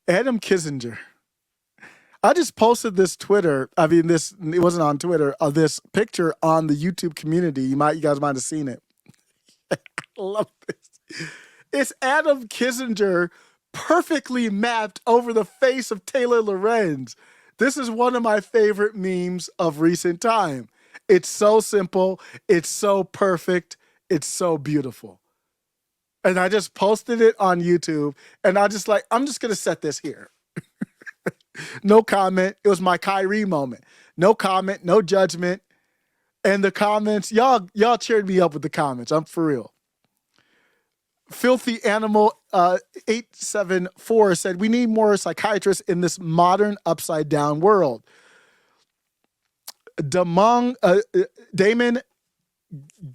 Adam Kinzinger. I just posted this Twitter. I mean, it wasn't on Twitter. This picture on the YouTube community. You guys might have seen it. I love this. It's Adam Kinzinger perfectly mapped over the face of Taylor Lorenz. This is one of my favorite memes of recent time. It's so simple. It's so perfect. It's so beautiful. And I just posted it on YouTube, and I'm just going to set this here. No comment. It was my Kyrie moment. No comment, no judgment. And the comments, y'all cheered me up with the comments. I'm for real. Filthy Animal 874 said, we need more psychiatrists in this modern upside down world. Damon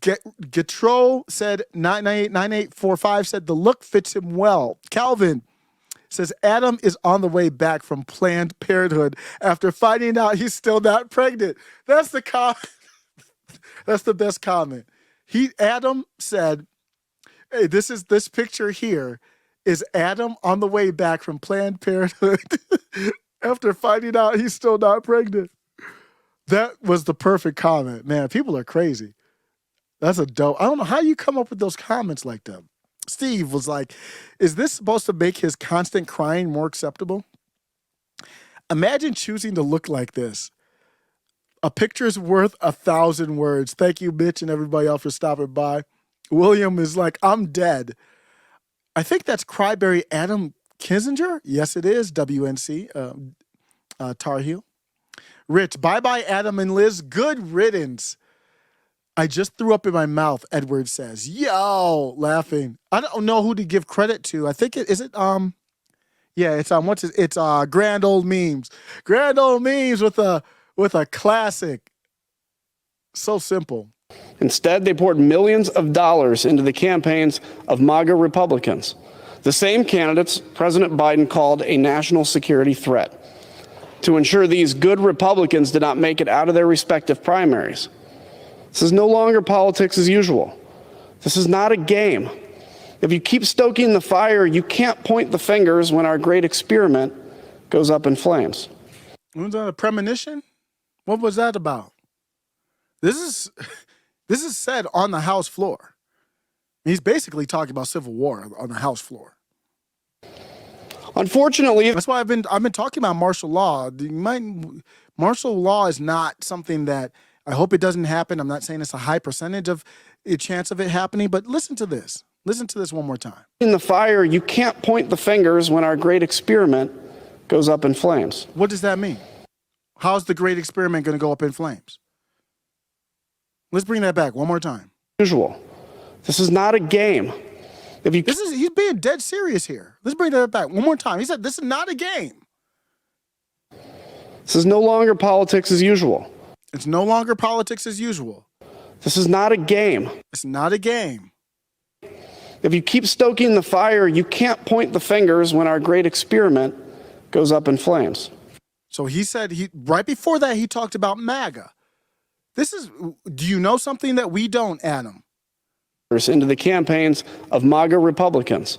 Getro said 989845 said the look fits him well. Calvin says Adam is on the way back from Planned Parenthood after finding out he's still not pregnant. That's the comment. That's the best comment. Adam said, hey, this picture here is Adam on the way back from Planned Parenthood after finding out he's still not pregnant. That was the perfect comment. Man, people are crazy. That's a dope. I don't know how you come up with those comments like that. Steve was like, is this supposed to make his constant crying more acceptable? Imagine choosing to look like this. A picture's worth 1,000 words. Thank you, Mitch, and everybody else for stopping by. William is like, I'm dead. I think that's Cryberry Adam Kinzinger. Yes, it is. WNC, Tar Heel. Rich, bye-bye, Adam and Liz. Good riddance. I just threw up in my mouth, Edward says. Yo, laughing. I don't know who to give credit to. I think it's Grand Old Memes. Grand Old Memes with a classic. So simple. Instead, they poured millions of dollars into the campaigns of MAGA Republicans, the same candidates President Biden called a national security threat, to ensure these good Republicans did not make it out of their respective primaries. This is no longer politics as usual. This is not a game. If you keep stoking the fire, you can't point the fingers when our great experiment goes up in flames. Was that a premonition? What was that about? This is said on the House floor. He's basically talking about civil war on the House floor. Unfortunately, that's why I've been talking about martial law. Martial law is not something that I hope it doesn't happen. I'm not saying it's a high percentage of a chance of it happening, but listen to this. Listen to this one more time. In the fire, you can't point the fingers when our great experiment goes up in flames. What does that mean? How's the great experiment going to go up in flames? Let's bring that back one more time. Usual. This is not a game. He's being dead serious here. Let's bring that back one more time. He said, this is not a game. This is no longer politics as usual. It's no longer politics as usual. This is not a game. It's not a game. If you keep stoking the fire, you can't point the fingers when our great experiment goes up in flames. So he said, right before that, he talked about MAGA. Do you know something that we don't, Adam? Into the campaigns of MAGA Republicans.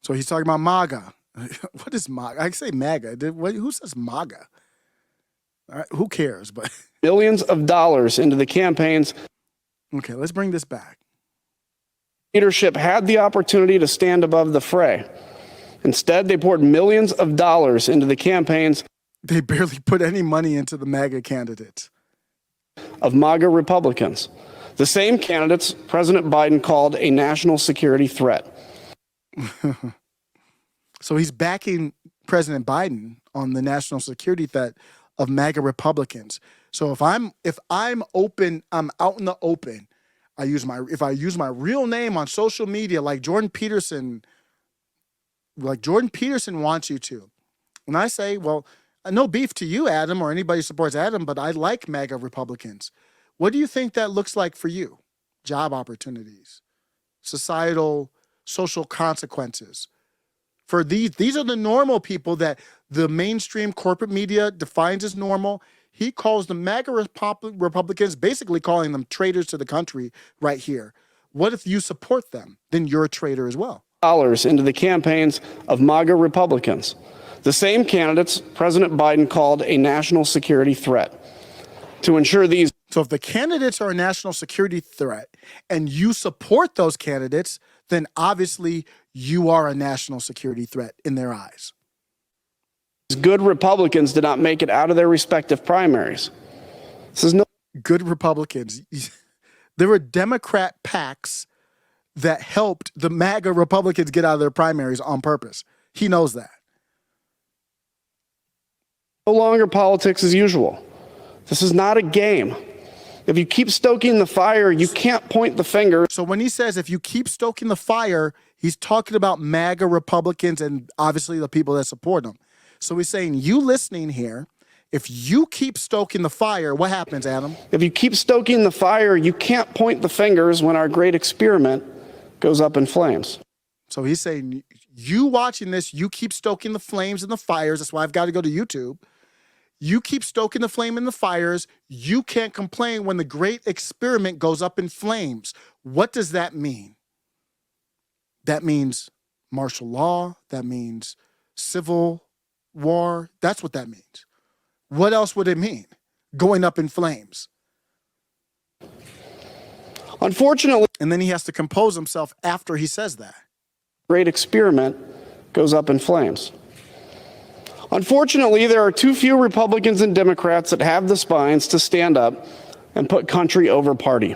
So he's talking about MAGA. What is MAGA? I say MAGA. Who says MAGA? All right, who cares? But millions of dollars into the campaigns. Okay, let's bring this back. Leadership had the opportunity to stand above the fray. Instead, they poured millions of dollars into the campaigns. They barely put any money into the MAGA candidates. Of MAGA Republicans, the same candidates President Biden called a national security threat. So he's backing President Biden on the national security threat of MAGA Republicans. So if I'm open, I'm out in the open. If I use my real name on social media, like Jordan Peterson wants you to, and I say, well, no beef to you, Adam, or anybody who supports Adam, but I like MAGA Republicans. What do you think that looks like for you? Job opportunities, societal, social consequences. For these are the normal people that the mainstream corporate media defines as normal. He calls the MAGA Republicans, basically calling them traitors to the country right here. What if you support them? Then you're a traitor as well. Dollars into the campaigns of MAGA Republicans, The same candidates President Biden called a national security threat. To ensure these So if the candidates are a national security threat and you support those candidates, then obviously you are a national security threat in their eyes. good Republicans did not make it out of their respective primaries. This is no Good Republicans. There were Democrat PACs that helped the MAGA Republicans get out of their primaries on purpose. He knows that. longer politics as usual. This is not a game. If you keep stoking the fire, you can't point the finger. So when he says if you keep stoking the fire, he's talking about MAGA Republicans and obviously the people that support them. So he's saying, you listening here, if you keep stoking the fire, what happens, Adam? If you keep stoking the fire, you can't point the fingers when our great experiment goes up in flames. So he's saying, you watching this, you keep stoking the flames and the fires. That's why I've got to go to YouTube. You keep stoking the flame and the fires. You can't complain when the great experiment goes up in flames. What does that mean? That means martial law. That means civil war. That's what that means. What else would it mean? Going up in flames. Unfortunately, and then he has to compose himself after he says that. Great experiment goes up in flames. Unfortunately, there are too few Republicans and Democrats that have the spines to stand up and put country over party.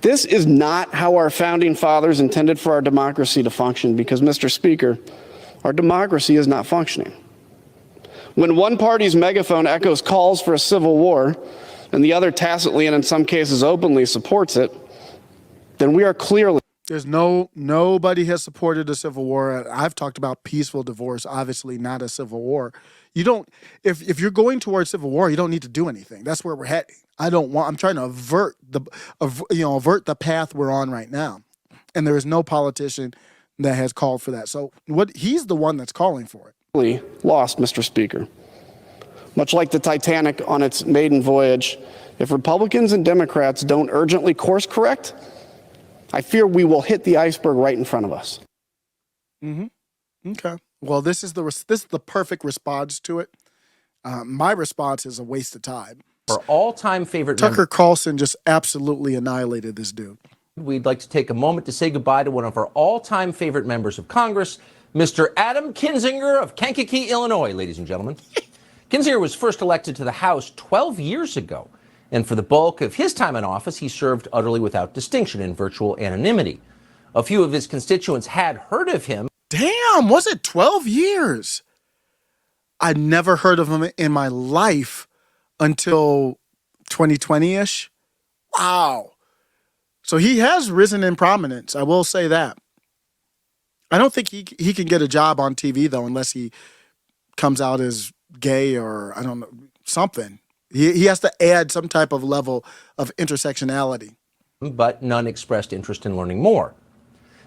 This is not how our founding fathers intended for our democracy to function because, Mr. Speaker, our democracy is not functioning. When one party's megaphone echoes calls for a civil war and the other tacitly and in some cases openly supports it, then we are clearly nobody has supported a civil war. I've talked about peaceful divorce, obviously not a civil war. You don't, if you're going towards civil war, you don't need to do anything. That's where we're heading. I'm trying to avert the path we're on right now. And there is no politician that has called for that. So he's the one that's calling for it. Lost, Mr. Speaker. Much like the Titanic on its maiden voyage, if Republicans and Democrats don't urgently course correct, I fear we will hit the iceberg right in front of us. Mm-hmm. Okay. Well, this is the perfect response to it. My response is a waste of time. Our all-time favorite Tucker Carlson just absolutely annihilated this dude. We'd like to take a moment to say goodbye to one of our all-time favorite members of Congress, Mr. Adam Kinzinger of Kankakee, Illinois, ladies and gentlemen. Kinzinger was first elected to the House 12 years ago. And for the bulk of his time in office, he served utterly without distinction in virtual anonymity. A few of his constituents had heard of him. Damn, was it 12 years? I'd never heard of him in my life until 2020-ish. Wow. So he has risen in prominence. I will say that. I don't think he can get a job on TV, though, unless he comes out as gay or, I don't know, something. He has to add some type of level of intersectionality. But none expressed interest in learning more.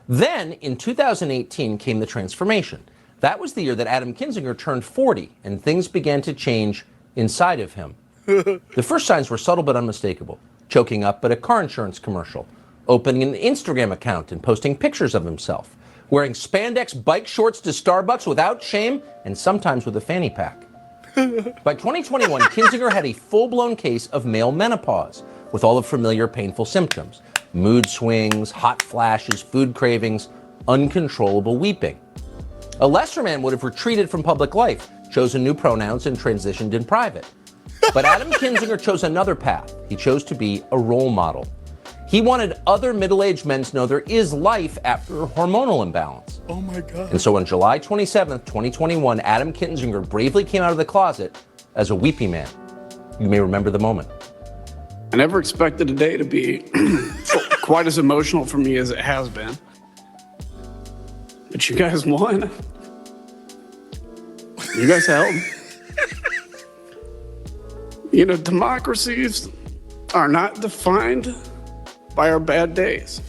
Then, in 2018, came the transformation. That was the year that Adam Kinzinger turned 40, and things began to change inside of him. The first signs were subtle but unmistakable. Choking up at a car insurance commercial, opening an Instagram account and posting pictures of himself, wearing spandex bike shorts to Starbucks without shame, and sometimes with a fanny pack. By 2021, Kinzinger had a full-blown case of male menopause with all the familiar painful symptoms: mood swings, hot flashes, food cravings, uncontrollable weeping. A lesser man would have retreated from public life, chosen new pronouns, and transitioned in private. But Adam Kinzinger chose another path. He chose to be a role model. He wanted other middle-aged men to know there is life after hormonal imbalance. Oh my God. And so on July 27th, 2021, Adam Kinzinger bravely came out of the closet as a weepy man. You may remember the moment. I never expected today to be quite as emotional for me as it has been. But you guys won. You guys helped. You know, democracies are not defined by our bad days.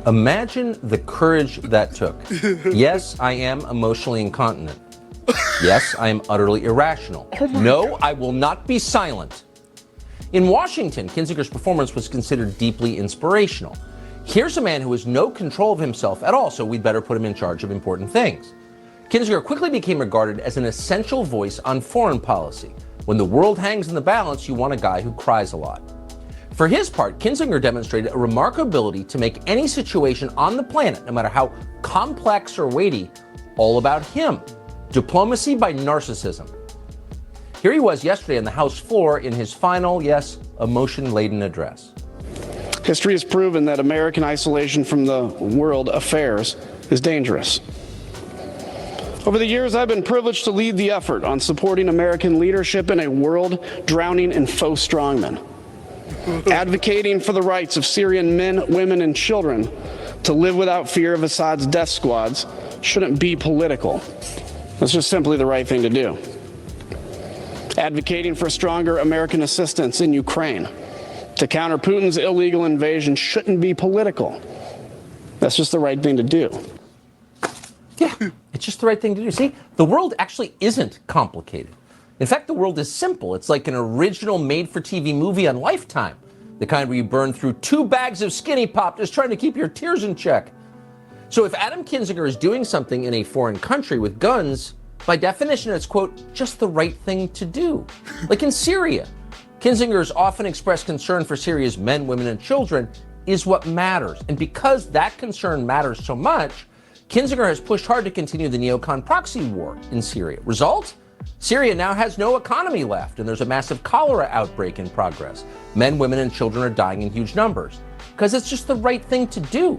Imagine the courage that took. Yes, I am emotionally incontinent. Yes, I am utterly irrational. No, I will not be silent. In Washington, Kinzinger's performance was considered deeply inspirational. Here's a man who has no control of himself at all, so we'd better put him in charge of important things. Kinzinger quickly became regarded as an essential voice on foreign policy. When the world hangs in the balance, you want a guy who cries a lot. For his part, Kinzinger demonstrated a remarkable ability to make any situation on the planet, no matter how complex or weighty, all about him. Diplomacy by narcissism. Here he was yesterday on the House floor in his final, yes, emotion-laden address. History has proven that American isolation from the world affairs is dangerous. Over the years, I've been privileged to lead the effort on supporting American leadership in a world drowning in faux strongmen. Advocating for the rights of Syrian men, women, and children to live without fear of Assad's death squads shouldn't be political. That's just simply the right thing to do. Advocating for stronger American assistance in Ukraine to counter Putin's illegal invasion shouldn't be political. That's just the right thing to do. Yeah, it's just the right thing to do. See, the world actually isn't complicated. In fact, the world is simple. It's like an original made-for-TV movie on Lifetime, the kind where you burn through 2 bags of Skinny Pop just trying to keep your tears in check. So if Adam Kinzinger is doing something in a foreign country with guns, by definition, it's, quote, just the right thing to do. Like in Syria. Kinzinger's often expressed concern for Syria's men, women, and children is what matters. And because that concern matters so much, Kinzinger has pushed hard to continue the neocon proxy war in Syria. Result? Syria now has no economy left, and there's a massive cholera outbreak in progress. Men, women, and children are dying in huge numbers because it's just the right thing to do.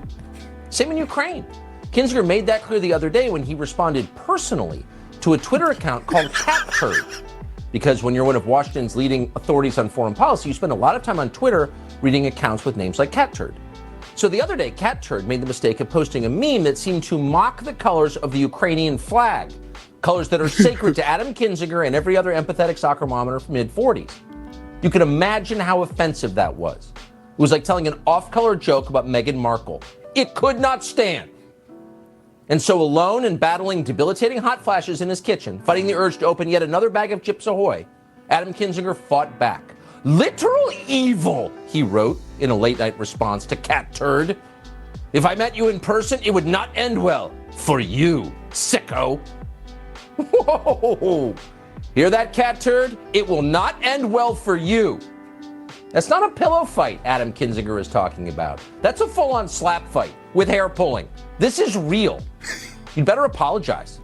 Same in Ukraine. Kinzinger made that clear the other day when he responded personally to a Twitter account called Catturd. Because when you're one of Washington's leading authorities on foreign policy, you spend a lot of time on Twitter reading accounts with names like Catturd. So the other day, Catturd made the mistake of posting a meme that seemed to mock the colors of the Ukrainian flag, colors that are sacred to Adam Kinzinger and every other empathetic soccer momager from mid-40s. You can imagine how offensive that was. It was like telling an off-color joke about Meghan Markle. It could not stand. And so alone and battling debilitating hot flashes in his kitchen, fighting the urge to open yet another bag of Chips Ahoy, Adam Kinzinger fought back. Literal evil, he wrote in a late-night response to Catturd. If I met you in person, it would not end well. For you, sicko. Whoa! Hear that, Catturd? It will not end well for you. That's not a pillow fight Adam Kinzinger is talking about. That's a full-on slap fight with hair pulling. This is real. You'd better apologize.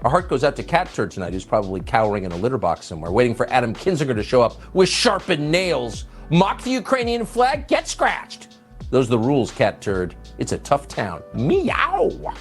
Our heart goes out to Catturd tonight, who's probably cowering in a litter box somewhere, waiting for Adam Kinzinger to show up with sharpened nails. Mock the Ukrainian flag, get scratched. Those are the rules, Catturd. It's a tough town. Meow.